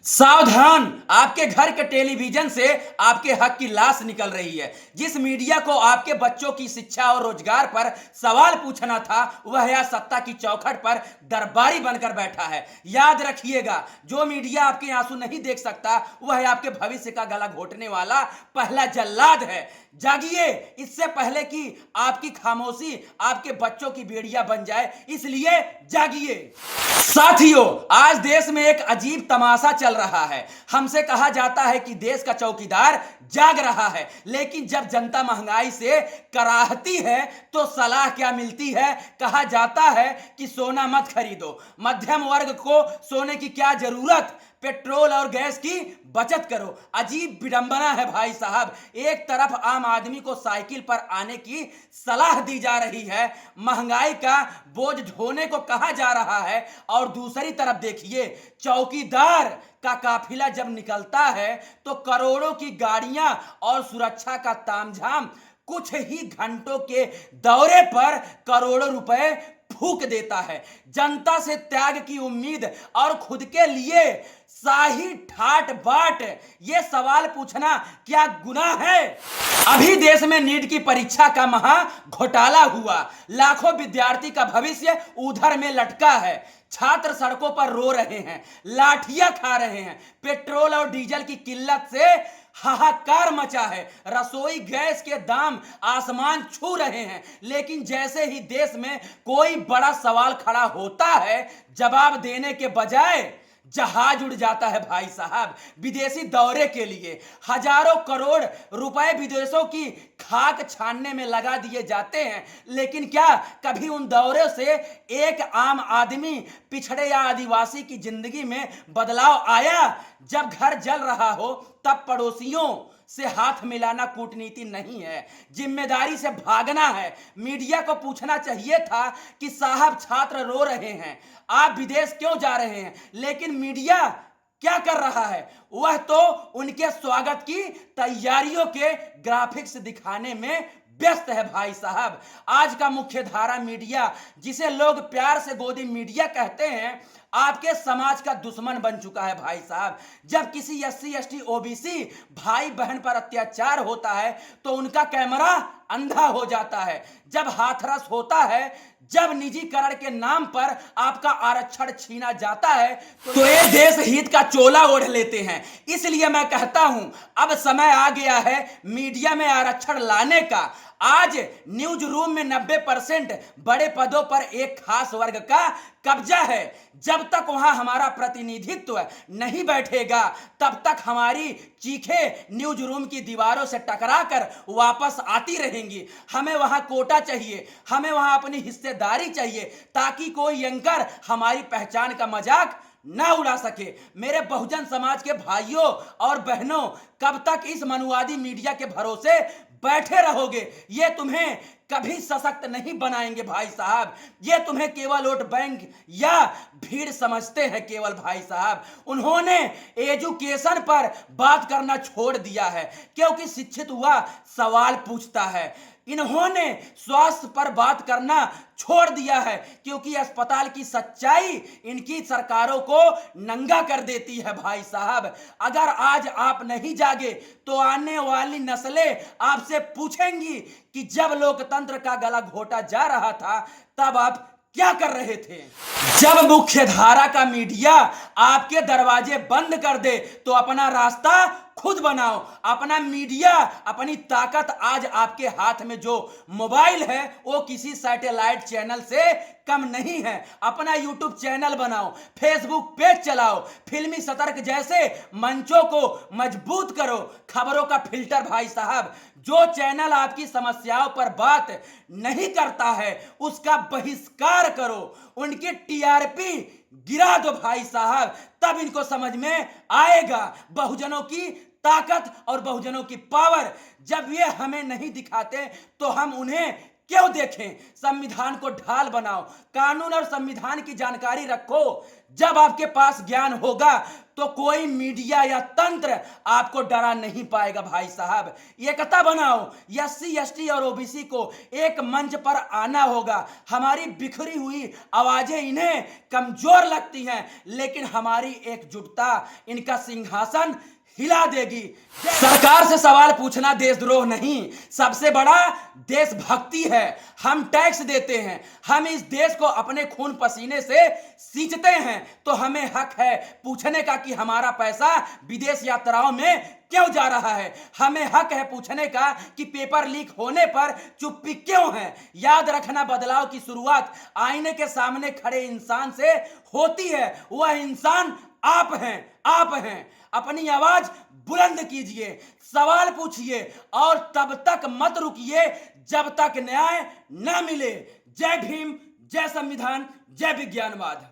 सावधान, आपके घर के टेलीविजन से आपके हक की लाश निकल रही है। जिस मीडिया को आपके बच्चों की शिक्षा और रोजगार पर सवाल पूछना था, वह यह सत्ता की चौखट पर दरबारी बनकर बैठा है। याद रखिएगा, जो मीडिया आपके आंसू नहीं देख सकता, वह आपके भविष्य का गला घोटने वाला पहला जल्लाद है। जागिए, इससे पहले कि आपकी खामोशी आपके बच्चों की बेड़िया बन जाए, इसलिए जागिए। साथियों, आज देश में एक अजीब तमाशा चल रहा है। हमसे कहा जाता है कि देश का चौकीदार जाग रहा है, लेकिन जब जनता महंगाई से कराहती है तो सलाह क्या मिलती है? कहा जाता है कि सोना मत खरीदो। मध्यम वर्ग को सोने की क्या जरूरत, पेट्रोल और गैस की बचत करो। अजीब विडंबना है भाई साहब। एक तरफ आम आदमी को साइकिल पर आने की सलाह दी जा रही है, महंगाई का बोझ ढोने को कहा जा रहा है, और दूसरी तरफ देखिए, चौकीदार का काफिला जब निकलता है तो करोड़ों की गाड़ियां और सुरक्षा का तामझाम कुछ ही घंटों के दौरे पर करोड़ों रुपए फूंक देता है। जनता से त्याग की उम्मीद और खुद के लिए शाही ठाट बाट, ये सवाल पूछना क्या गुनाह है? अभी देश में नीट की परीक्षा का महा घोटाला हुआ। लाखों विद्यार्थी का भविष्य उधर में लटका है। छात्र सड़कों पर रो रहे हैं, लाठियां खा रहे हैं। पेट्रोल और डीजल की किल्लत से हाहाकार मचा है। रसोई गैस के दाम आसमान छू रहे हैं। लेकिन जैसे ही देश में कोई बड़ा सवाल खड़ा होता है, जवाब देने के बजाय जहाज उड़ जाता है भाई साहब विदेशी दौरे के लिए। हजारों करोड़ रुपए विदेशों की खाक छानने में लगा दिए जाते हैं, लेकिन क्या कभी उन दौरे से एक आम आदमी, पिछड़े या आदिवासी की जिंदगी में बदलाव आया? जब घर जल रहा हो तब पड़ोसियों से हाथ मिलाना कूटनीति नहीं है, जिम्मेदारी से भागना है। मीडिया को पूछना चाहिए था कि साहब, छात्र रो रहे हैं, आप विदेश क्यों जा रहे हैं? लेकिन मीडिया क्या कर रहा है? वह तो उनके स्वागत की तैयारियों के ग्राफिक्स दिखाने में व्यस्त है भाई साहब। आज का मुख्य धारा मीडिया, जिसे लोग प्यार से गोदी मीडिया कहते हैं, आपके समाज का दुश्मन बन चुका है भाई साहब। जब किसी एससी एसटी ओबीसी भाई बहन पर अत्याचार होता है तो उनका कैमरा अंधा हो जाता है। जब हाथरस होता है, जब निजीकरण के नाम पर आपका आरक्षण छीना जाता है, तो ये देश हित का चोला ओढ़ लेते हैं। इसलिए मैं कहता हूं, अब समय आ गया है मीडिया में आरक्षण लाने का। आज न्यूज रूम में 90% बड़े पदों पर एक खास वर्ग का कब्जा है। जब तक वहां हमारा प्रतिनिधित्व नहीं बैठेगा, तब तक हमारी चीखें न्यूज रूम की दीवारों से टकराकर वापस आती रहेंगी। हमें वहां कोटा चाहिए, हमें वहां अपनी हिस्सेदारी चाहिए, ताकि कोई एंकर हमारी पहचान का मजाक ना उड़ा सके। मेरे बहुजन समाज के भाइयों और बहनों, कब तक इस मनुवादी मीडिया के भरोसे बैठे रहोगे? ये तुम्हें कभी सशक्त नहीं बनाएंगे भाई साहब। ये तुम्हें केवल वोट बैंक या भीड़ समझते हैं केवल भाई साहब। उन्होंने एजुकेशन पर बात करना छोड़ दिया है, क्योंकि शिक्षित हुआ सवाल पूछता है। इन्होंने स्वास्थ्य पर बात करना छोड़ दिया है, क्योंकि अस्पताल की सच्चाई इनकी सरकारों को नंगा कर देती है भाई साहब। अगर आज आप नहीं जागे तो आने वाली नस्लें आपसे पूछेंगी कि जब लोकतंत्र का गला घोटा जा रहा था, तब आप क्या कर रहे थे? जब मुख्य धारा का मीडिया आपके दरवाजे बंद कर दे, तो अपना रास्ता खुद बनाओ। अपना मीडिया, अपनी ताकत आज आपके हाथ में जो मोबाइल है, वो किसी सैटेलाइट चैनल से कम नहीं है। अपना यूट्यूब चैनल बनाओ, फेसबुक पेज चलाओ, फिल्मी सतर्क जैसे मंचों को मजबूत करो। खबरों का फिल्टर भाई साहब, जो चैनल आपकी समस्याओं पर बात नहीं करता है, उसका बहिष्कार करो। उनकी टीआरपी गिरा दो भाई साहब, तब इनको समझ में आएगा बहुजनों की ताकत और बहुजनों की पावर। जब ये हमें नहीं दिखाते तो हम उन्हें क्यों देखें? संविधान को ढाल बनाओ, कानून और संविधान की जानकारी रखो। जब आपके पास ज्ञान होगा तो कोई मीडिया या तंत्र आपको डरा नहीं पाएगा। भाई साहब, एकता बनाओ। एससी एसटी और ओबीसी को एक मंच पर आना होगा। हमारी बिखरी हुई आवाजें इन्हें कमजोर लगती हैं, लेकिन हमारी एकजुटता इनका सिंहासन हिला देगी। सरकार से सवाल पूछना देशद्रोह नहीं, सबसे बड़ा देशभक्ति है। हम टैक्स देते हैं, हम इस देश को अपने खून पसीने से सींचते हैं, तो हमें हक है पूछने का कि हमारा पैसा विदेश यात्राओं में क्यों जा रहा है। हमें हक है पूछने का कि पेपर लीक होने पर चुप्पी क्यों है। याद रखना, बदलाव की शुरुआत आईने के सामने खड़े इंसान से होती है। वह इंसान आप हैं, आप हैं। अपनी आवाज बुलंद कीजिए, सवाल पूछिए और तब तक मत रुकिए जब तक न्याय न मिले। जय भीम, जय संविधान, जय विज्ञानवाद।